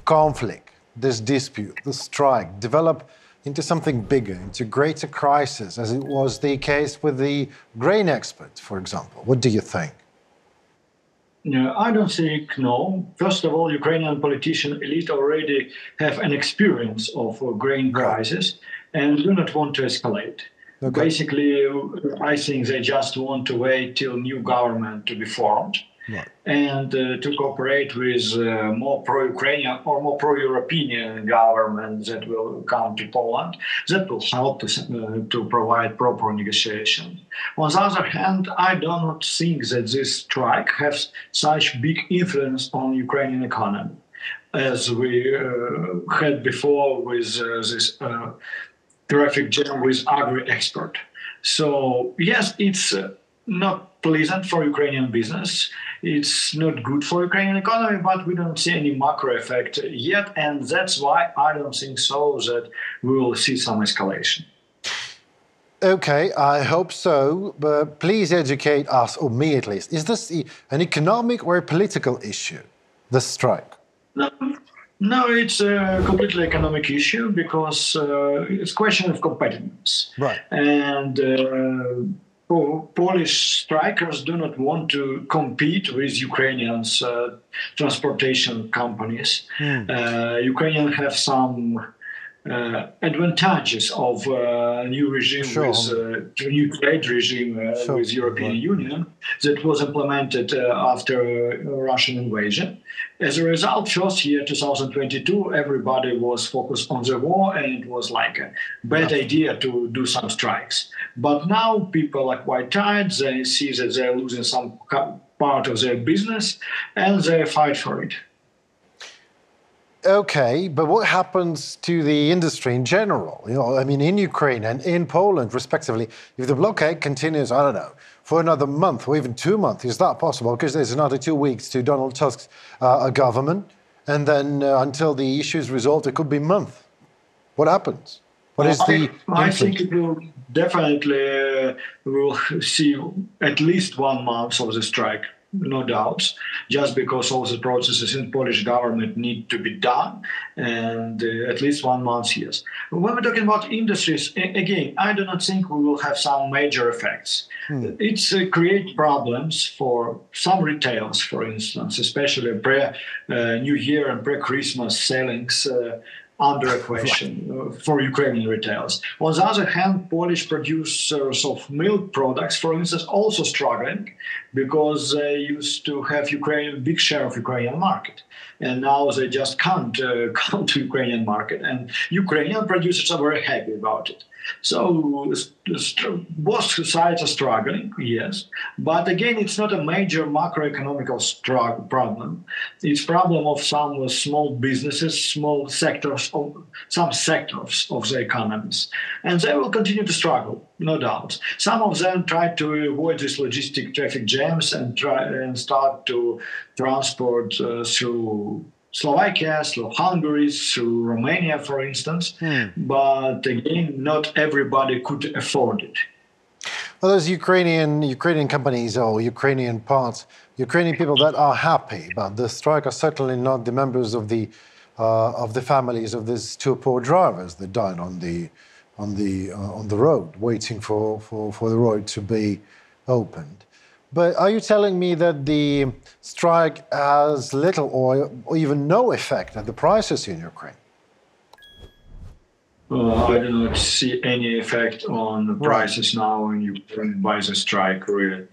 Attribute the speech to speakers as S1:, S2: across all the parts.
S1: conflict, this dispute, the strike, develop into something bigger, into greater crisis, as it was the case with the grain exports, for example? What do you think?
S2: No, I don't think, no. First of all, Ukrainian politician elite already have an experience of a grain crisis and do not want to escalate.
S1: Okay.
S2: Basically, I think they just want to wait till new government to be formed.
S1: Right.
S2: And to cooperate with more pro-Ukrainian or more pro-European government that will come to Poland, that will help to provide proper negotiation. On the other hand, I do not think that this strike has such big influence on Ukrainian economy as we had before with this traffic jam with agri-export. So yes, it's not pleasant for Ukrainian business. It's not good for Ukrainian economy, but we don't see any macro effect yet, and that's why I don't think so that we will see some escalation.
S1: Okay, I hope so, but please educate us, or me at least. Is this an economic or a political issue, the strike?
S2: No, it's a completely economic issue because it's a question of competitiveness.
S1: Right.
S2: And Polish strikers do not want to compete with Ukrainian transportation companies. Ukrainians have some advantages of new regime with new trade regime with European Union that was implemented after Russian invasion. As a result, first year 2022, everybody was focused on the war, and it was like a bad idea to do some strikes. But now people are quite tired. They see that they're losing some part of their business, and they fight for it.
S1: Okay, but what happens to the industry in general? You know, I mean, in Ukraine and in Poland, respectively, if the blockade continues, I don't know, for another month or even 2 months, is that possible? Because there's another 2 weeks to Donald Tusk's government, and then until the issue is resolved, it could be a month. What happens? What is the
S2: I think it will definitely we'll see at least 1 month of the strike. No doubts, just because all the processes in Polish government need to be done, and at least 1 month, yes. When we're talking about industries, again, I do not think we will have some major effects. It's create problems for some retailers, for instance, especially pre-New Year and pre-Christmas sellings under a question for Ukrainian retailers. On the other hand, Polish producers of milk products, for instance, also struggling because they used to have big share of Ukrainian market. And now they just can't come to Ukrainian market. And Ukrainian producers are very happy about it. So both sides are struggling, yes. But again, it's not a major macroeconomical problem. It's problem of some small businesses, small sectors, some sectors of the economies. And they will continue to struggle, no doubt. Some of them try to avoid these logistic traffic jams and start to transport through Slovakia, through Hungary, through Romania, for instance. But again, not everybody could afford it.
S1: Well, those Ukrainian companies or Ukrainian parts, Ukrainian people that are happy about the strike are certainly not the members of the families of these 2 poor drivers that died on the road, waiting for the road to be opened. But are you telling me that the strike has little or even no effect on the prices in Ukraine?
S2: I do not see any effect on the prices now in Ukraine by the strike, really.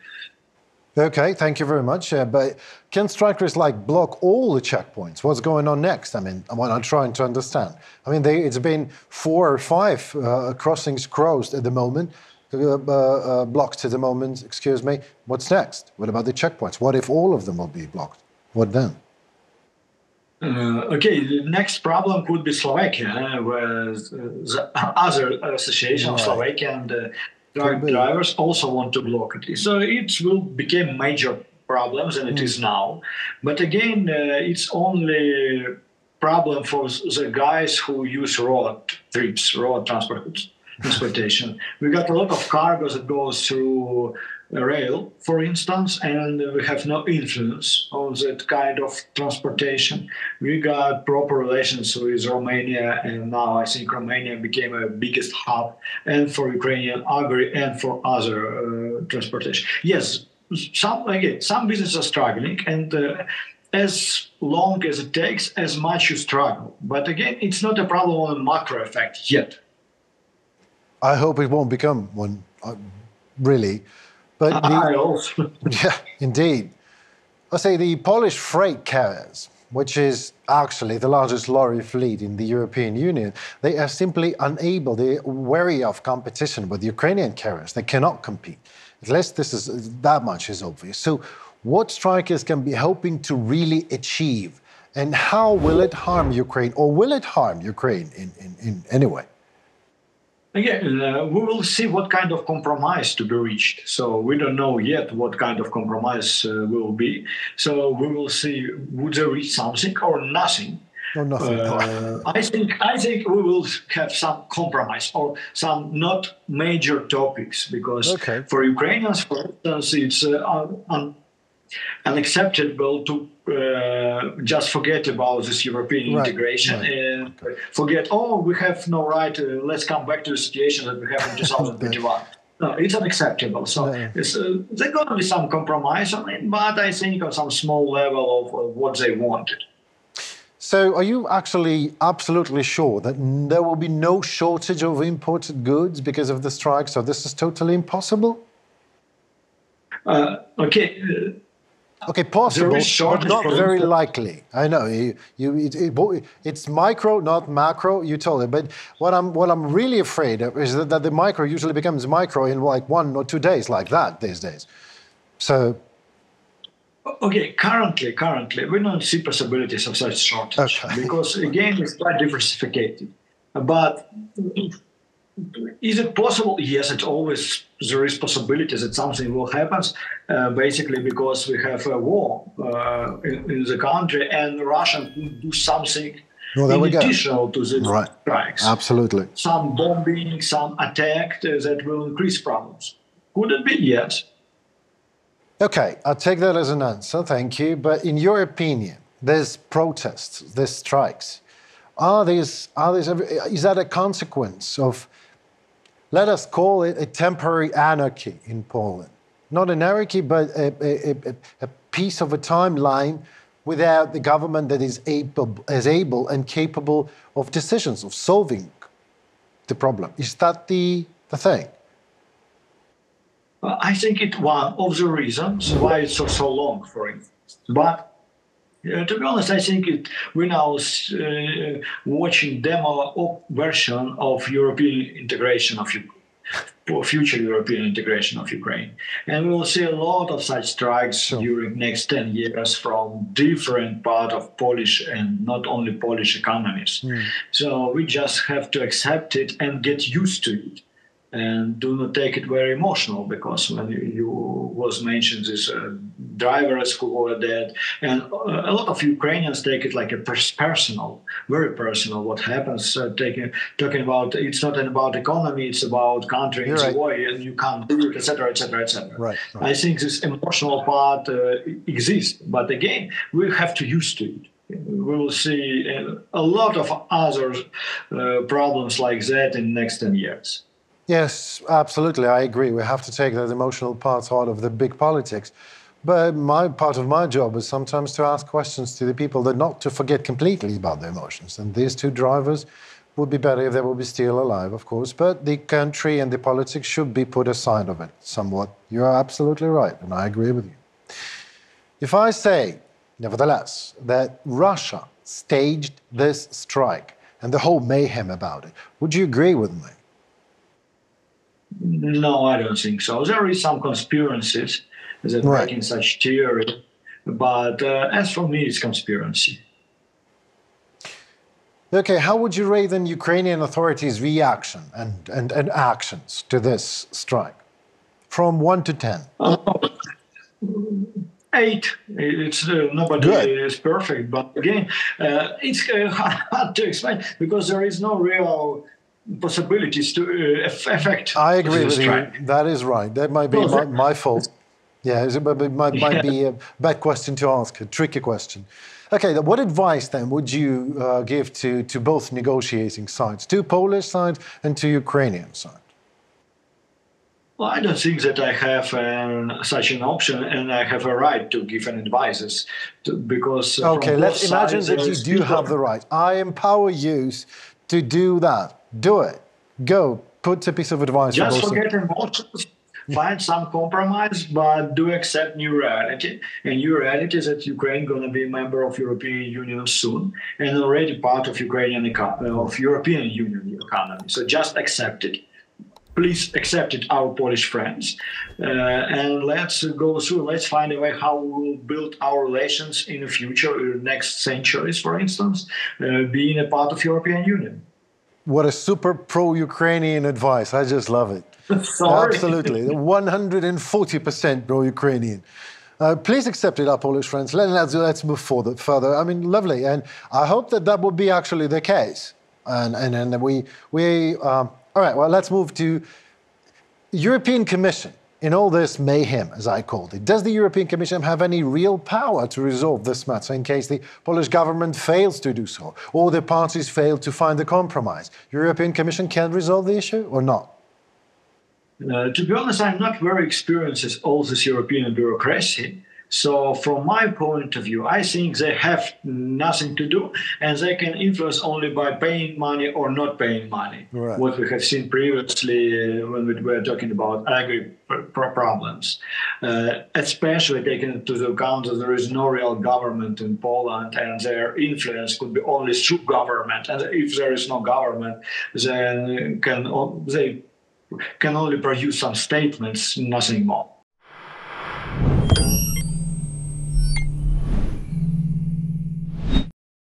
S1: Okay, thank you very much. But can strikers block all the checkpoints? What's going on next? I mean, what I'm trying to understand. I mean, it's been 4 or 5 crossings closed at the moment. Blocked at the moment, excuse me. What's next? What about the checkpoints? What if all of them will be blocked? What then?
S2: Okay, the next problem could be Slovakia, where the other association of Slovakia and truck drivers also want to block it. So it will become major problems than it is now. But again, it's only problem for the guys who use road trips, road transportation. We got a lot of cargoes that goes through rail, for instance, and we have no influence on that kind of transportation. We got proper relations with Romania, and now I think Romania became a biggest hub, and for Ukrainian agri and for other transportation. Yes, some businesses are struggling, and as long as it takes, as much you struggle. But again, it's not a problem on a macro effect yet.
S1: I hope it won't become one, really. But
S2: I also.
S1: yeah, indeed. I say the Polish freight carriers, which is actually the largest lorry fleet in the European Union, they are simply unable, they're wary of competition with Ukrainian carriers. They cannot compete. At least that much is obvious. So what strikers can be hoping to really achieve, and how will it harm Ukraine, or will it harm Ukraine in any way?
S2: Again, we will see what kind of compromise to be reached. So we don't know yet what kind of compromise will be. So we will see, would they reach something or nothing?
S1: Or nothing.
S2: I think we will have some compromise or some not major topics, because for Ukrainians, for instance, it's unacceptable to just forget about this European integration and forget, we have no right, let's come back to the situation that we have in 2021. No, it's unacceptable. So there's going to be some compromise on it, but I think on some small level of what they wanted.
S1: So are you actually absolutely sure that there will be no shortage of imported goods because of the strike? So this is totally impossible? Okay, possible, but not very likely. I know it's micro, not macro. You told it, but what I'm really afraid of is that the micro usually becomes micro in like 1 or 2 days, like that these days. So,
S2: okay, currently we don't see possibilities of such shortage because again it's quite diversified. But is it possible? Yes, there is possibility that something will happen, basically because we have a war in the country, and Russia could do something in addition to the strikes.
S1: Absolutely.
S2: Some bombing, some attack that will increase problems. Could it be? Yes.
S1: Okay, I'll take that as an answer, thank you. But in your opinion, there's protests, there's strikes. Is that a consequence of, let us call it, a temporary anarchy in Poland? Not anarchy, but a piece of a timeline without the government that is able and capable of decisions, of solving the problem. Is that the thing?
S2: I think it's one of the reasons why it's so long, for instance. But to be honest, I think we're now watching demo version of European integration of future European integration of Ukraine. And we will see a lot of such strikes during next 10 years from different part of Polish and not only Polish economies. So we just have to accept it and get used to it. And do not take it very emotional, because when you was mentioned these drivers who were dead, and a lot of Ukrainians take it like a personal, very personal. What happens? Talking about it's not about economy, it's about country, it's a war, and you can't do it, etc., etc., etc. I think this emotional part exists, but again, we have to use to it. We will see a lot of other problems like that in the next 10 years.
S1: Yes, absolutely. I agree. We have to take that emotional part out of the big politics. But part of my job is sometimes to ask questions to the people, that not to forget completely about their emotions. And these two drivers would be better if they would be still alive, of course. But the country and the politics should be put aside of it somewhat. You are absolutely right, and I agree with you. If I say, nevertheless, that Russia staged this strike and the whole mayhem about it, would you agree with me?
S2: No, I don't think so. There is some conspiracies that make in such theory, but as for me, it's conspiracy.
S1: Okay, how would you rate then Ukrainian authorities' reaction and actions to this strike? From 1 to 10.
S2: 8. It's nobody is perfect, but again, it's hard to explain because there is no real possibilities to affect
S1: I agree
S2: the
S1: with you.
S2: strike.
S1: That is right. That might be my fault. Yeah, it might be a bad question to ask, a tricky question. Okay, what advice then would you give to both negotiating sides, to Polish side and to Ukrainian side?
S2: Well, I don't think that I have such an option, and I have a right to give an advices, because
S1: Okay,
S2: from both
S1: let's imagine
S2: sides
S1: that you do have the right. I empower you to do that. Do it. Go. Put a piece of advice for
S2: just
S1: both sides.
S2: forget emotions, find some compromise, but do accept new reality. And new reality is that Ukraine going to be a member of European Union soon, and already part of of European Union economy. So just accept it. Please accept it, our Polish friends, and let's go through. Let's find a way how we will build our relations in the future, next centuries, for instance, being a part of European Union.
S1: What a super pro-Ukrainian advice. I just love it.
S2: Sorry.
S1: Absolutely. 140% pro-Ukrainian. Please accept it, our Polish friends. Let's move further. I mean, lovely. And I hope that will be actually the case. And all right, well, let's move to European Commission. In all this mayhem, as I called it, does the European Commission have any real power to resolve this matter in case the Polish government fails to do so, or the parties fail to find a compromise? European Commission can resolve the issue or not?
S2: To be honest, I'm not very experienced with all this European bureaucracy. So from my point of view, I think they have nothing to do, and they can influence only by paying money or not paying money.
S1: Right.
S2: What we have seen previously when we were talking about agri problems, especially taking into account that there is no real government in Poland, and their influence could be only through government. And if there is no government, then they can only produce some statements, nothing more.